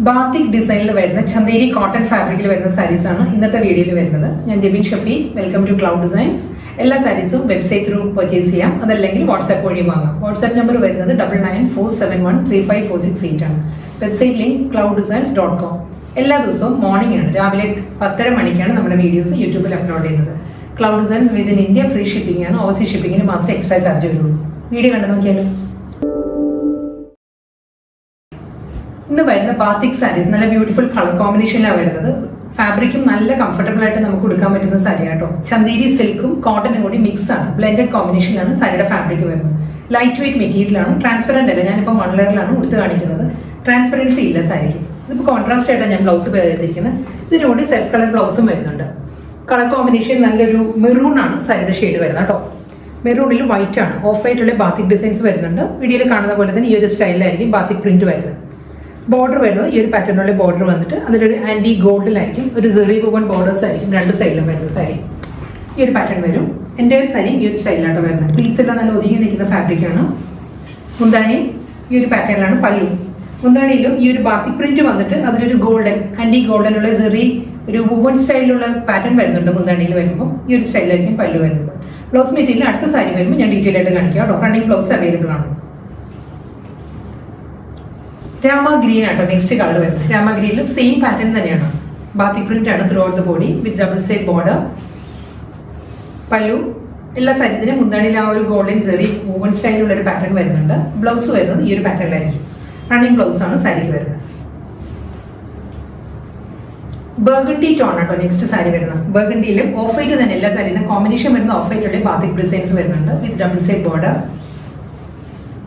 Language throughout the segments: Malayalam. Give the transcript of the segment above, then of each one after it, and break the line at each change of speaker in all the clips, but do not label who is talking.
ബാത്തിക് ഡിസൈനിൽ വരുന്ന ചന്ദേരി കോട്ടൺ ഫാബ്രിക്കിൽ വരുന്ന സാരീസ് ആണ് ഇന്നത്തെ വീഡിയോയിൽ വരുന്നത്. ഞാൻ Jebin Shafi, welcome to Cloud Designs. എല്ലാ സാരീസും വെബ്സൈറ്റ് ത്രൂ പർച്ചേസ് ചെയ്യാം, അതല്ലെങ്കിൽ വാട്സാപ്പ് വഴി വാങ്ങാം. വാട്സാപ്പ് നമ്പർ വരുന്നത് 9947135468 ആണ്. Website link clouddesigns.com. എല്ലാ ദിവസവും മോർണിംഗ് ആണ്, രാവിലെ 10:30 മണിക്കാണ് നമ്മുടെ വീഡിയോസ് യൂട്യൂബിൽ അപ്ലോഡ് ചെയ്യുന്നത്. Cloud designs within India free shipping ആണ്. ഓവർസീസ് ഷിപ്പിംഗിന് മാത്രമേ എക്സ്ട്രാ ചാർജ് വരുള്ളൂ. വീഡിയോ കണ്ടു നോക്കിയാലും. ഇന്ന് വരുന്ന ബാത്തിക് സാരീസ് നല്ല ബ്യൂട്ടിഫുൾ കളർ കോമ്പിനേഷനിലാണ് വരുന്നത്. ഫാബ്രിക്കും നല്ല കംഫർട്ടബിൾ ആയിട്ട് നമുക്ക് കൊടുക്കാൻ പറ്റുന്ന സാരി ആട്ടോ. ചന്ദേരി സിൽക്കും കോട്ടനും കൂടി മിക്സ് ആണ്, ബ്ലെൻഡഡ് കോമ്പിനേഷനിലാണ് സാരിയുടെ ഫാബ്രിക് വരുന്നത്. ലൈറ്റ് വെയിറ്റ് മെറ്റീരിയലാണ്, ട്രാൻസ്പെറന്റ് അല്ല. ഞാനിപ്പോൾ 1 ലെയറിലാണ് കൊടുത്ത് കാണിക്കുന്നത്. ട്രാൻസ്പെറൻസി ഇല്ല സാരിക്ക്. ഇതിപ്പോൾ കോൺട്രാസ്റ്റ് ആയിട്ടാണ് ഞാൻ ബ്ലൗസ് ചെയ്തിരിക്കുന്നത്. ഇതിനുകൂടി സെൽഫ് കളർ ബ്ലൗസും വരുന്നുണ്ട്. കളർ കോമ്പിനേഷൻ നല്ലൊരു മെറൂൺ ആണ് സാരിയുടെ ഷെയ്ഡ് വരുന്നത് കേട്ടോ. മെറൂണിൽ വൈറ്റ് ആണ്. ഓഫ് വൈറ്റുള്ള ബാത്തിക് ഡിസൈൻസ് വരുന്നുണ്ട്. വീഡിയോയിൽ കാണുന്ന പോലെ തന്നെ ഈ ഒരു സ്റ്റൈലിലായിരിക്കും ബാത്തിക് പ്രിന്റ് വരുന്നത്. ബോർഡർ വരുന്നത് ഈ ഒരു പാറ്റേണിലുള്ള ബോർഡർ വന്നിട്ട് അതിലൊരു ആൻറ്റി ഗോൾഡിലായിരിക്കും, ഒരു സെറി വുവൺ ബോർഡേഴ്സ് ആയിരിക്കും രണ്ട് സൈഡിലും വരുന്നത്. സാരി ഈ ഒരു പാറ്റേൺ വരും. എൻ്റെ ഒരു സാരി ഈ ഒരു സ്റ്റൈലിലാണ് വരുന്നത്. പ്ലീറ്റ്സ് എല്ലാം നല്ല ഒതുങ്ങി നിൽക്കുന്ന ഫാബ്രിക്കാണ്. മുന്താണി ഈ ഒരു പാറ്റേണിലാണ്. പല്ലു മുന്താണിയിലും ഈ ഒരു ബാത്തിക് പ്രിന്റ് വന്നിട്ട് അതിലൊരു ഗോൾഡൻ ആൻറ്റി ഗോൾഡനുള്ള സെറി ഒരു വുവൺ സ്റ്റൈലിലുള്ള പാറ്റേൺ വരുന്നുണ്ട്. മുന്താണിയിൽ വരുമ്പോൾ ഈ ഒരു സ്റ്റൈലായിരിക്കും പല്ലു വരുന്നത്. ബ്ലൗസ് മെറ്റീരിയൽ അടുത്ത സാരി വരുമ്പോൾ ഞാൻ ഡീറ്റെയിൽ ആയിട്ട് കാണിക്കാം കേട്ടോ. റണ്ണിങ് ബ്ലൗസ് അവൈലബിൾ ആണ്. രാമ ഗ്രീൻ ആട്ടോ നെക്സ്റ്റ് കളർ വരുന്നത്. രാമ ഗ്രീനിലും സെയിം പാറ്റേൺ തന്നെയാണ്. ബാത്തിക് പ്രിന്റ് ആണ് through out the body with double side border. പല്ലു എല്ലാ സാരീസിനും മുന്താണിയിൽ ആ ഒരു ഗോൾഡൻ സെറി വുവൺ സ്റ്റൈലുള്ള ഒരു പാറ്റേൺ വരുന്നുണ്ട്. ബ്ലൗസ് വരുന്നത് ഈ ഒരു പാറ്റേണിലായിരിക്കും. റണ്ണിങ് ബ്ലൗസ് ആണ് സാരിക്ക് വരുന്നത്. ബർഗണ്ടി ടോൺ ആട്ടോ നെക്സ്റ്റ് സാരി വരുന്നത്. ബർഗണ്ടിയിലും ഓഫ് വൈറ്റ് തന്നെ എല്ലാ സാരീനും കോമ്പിനേഷൻ വരുന്ന ഓഫ് വൈറ്റുള്ള ബാത്തിക് ഡിസൈൻസ് വരുന്നുണ്ട് വിത്ത് ഡബിൾ സൈഡ് ബോർഡർ.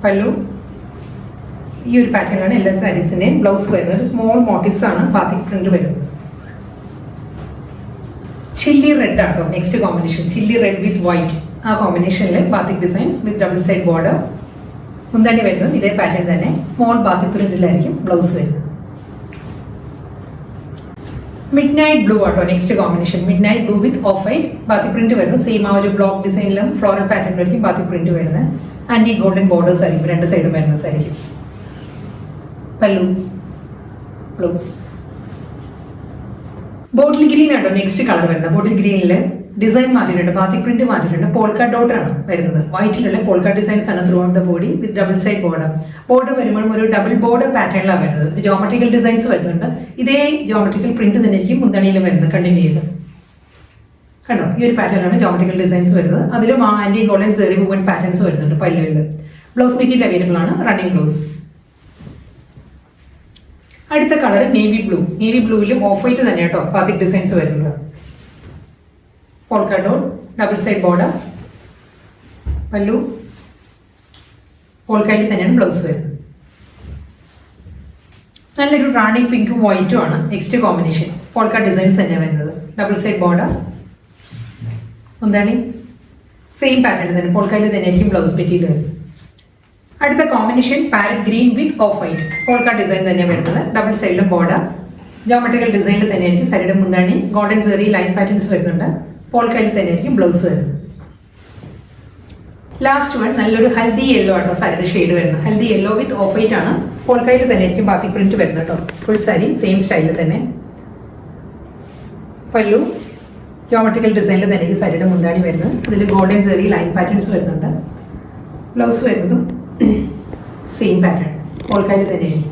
പല്ലു ഈ ഒരു പാറ്റേണിലാണ് എല്ലാ സാരീസിന്റെയും ബ്ലൗസ് വരുന്നത്. ഒരു സ്മോൾ മോട്ടീവ്സ് ആണ് ബാത്തിക് പ്രിന്റ് വരുന്നത്. ചില്ലി റെഡ് ആട്ടോ next combination. Chilli red with white ആ കോമ്പിനേഷനിൽ batik designs with double side border. മുന്താണി വരുന്നത് ഇതേ പാറ്റേൺ തന്നെ സ്മോൾ ബാത്തിക് പ്രിന്റിലായിരിക്കും ബ്ലൗസ് വരുന്നത്. മിഡ് നൈറ്റ് ബ്ലൂ ആട്ടോ next combination. Midnight blue with off white batik print വരുന്നത്. സെയിം ആ ഒരു ബ്ലോക്ക് ഡിസൈനിലും ഫ്ലോറൽ പാറ്റേണിലായിരിക്കും ബാത്തിക് പ്രിന്റ് വരുന്നത്. ആന്റി ഗോൾഡൻ ബോർഡേഴ്സ് ആയിരിക്കും രണ്ട് സൈഡും വരുന്ന സാരിക്കും. പല്ലു ബ്ലൗസ്. ബോട്ടിൽ ഗ്രീൻ ആട്ടോ നെക്സ്റ്റ് കളർ വരുന്നത്. ബോട്ടിൽ ഗ്രീനിൽ ഡിസൈൻ മാറ്റിയിട്ടുണ്ട്, ബാത്തിക് പ്രിന്റ് മാറ്റിയിട്ടുണ്ട്. പോൾക്കാ ഡോട്ട് ആണ് വരുന്നത്. വൈറ്റിലുള്ള പോൾക്കാ ഡിസൈൻസ് ആണ് through out the body with double side border. Border വരുമ്പോഴും ഒരു ഡബിൾ ബോർഡർ പാറ്റേണിലാണ് വരുന്നത്. ജോമെട്രിക്കൽ ഡിസൈൻസ് വരുന്നുണ്ട്. ഇതേ ജോമെട്രിക്കൽ പ്രിന്റ് തന്നെ ആയിരിക്കും മുന്താണിയിലും വരുന്നത്. കണ്ടിന്യൂ ചെയ്ത് കണ്ടോ, ഈ ഒരു പാറ്റേണാണ് ജോമെട്രിക്കൽ ഡിസൈൻസ് വരുന്നത്. അതിലും ആന്റി ഗോൾഡൻ സെറി വുവൺ പാറ്റേൺസ് വരുന്നുണ്ട് പല്ലുവിൽ. ബ്ലൗസ് മെറ്റീരിയൽ അവൈലബിൾ ആണ്. Running blouse. അടുത്ത കളർ നേവി ബ്ലൂ. നേവി ബ്ലൂവിലും ഓഫ് വൈറ്റ് തന്നെ കേട്ടോ ബാത്തിക് ഡിസൈൻസ് വരുന്നത്. Polka dot double side border. Pallu പോൾക്കായിൽ തന്നെയാണ് ബ്ലൗസ് വരുന്നത്. നല്ലൊരു റാണി പിങ്കും വൈറ്റും ആണ് നെക്സ്റ്റ് കോമ്പിനേഷൻ. പോൾക്കാ ഡിസൈൻസ് തന്നെയാണ് വരുന്നത്. Double side border. എന്താണ് സെയിം പാറ്റേൺ തന്നെ, പോൾക്കായിൽ തന്നെ ആയിരിക്കും ബ്ലൗസ് മെറ്റീരിയൽ വരുന്നത്. അടുത്ത കോമ്പിനേഷൻ പാരറ്റ് ഗ്രീൻ വിത്ത് ഓഫ് വൈറ്റ്. പോൾക്കാ ഡിസൈൻ തന്നെ വരുന്നത്. ഡബിൾ സൈഡിലും ബോർഡർ. ജോമെട്രിക്കൽ ഡിസൈനിൽ തന്നെയായിരിക്കും സാരിയുടെ മുന്താണി. ഗോൾഡൻ സെറി ലൈൻ പാറ്റേൺസ് വരുന്നുണ്ട്. പോൾക്കായിൽ തന്നെയായിരിക്കും ബ്ലൗസ് വരുന്നത്. ലാസ്റ്റ് വൺ നല്ലൊരു ഹൽദി യെല്ലോ ആട്ടോ സാരിയുടെ ഷെയ്ഡ് വരുന്നത്. ഹൽദി യെല്ലോ വിത്ത് ഓഫ് വൈറ്റ് ആണ്. പോൾക്കായിൽ തന്നെയായിരിക്കും ബാത്തിക് പ്രിന്റ് വരുന്നത് കേട്ടോ. ഫുൾ സാരി സെയിം സ്റ്റൈലിൽ തന്നെ. പല്ലു ജോമെട്രിക്കൽ ഡിസൈനിൽ തന്നെയായിരിക്കും സാരിയുടെ മുന്താണി വരുന്നത്. അതിൽ ഗോൾഡൻ സെറി ലൈൻ പാറ്റേൺസ് വരുന്നുണ്ട്. ബ്ലൗസ് വരുന്നതും സെയിം പാറ്റേൺ പോൾക്കായിൽ തന്നെയായിരിക്കും.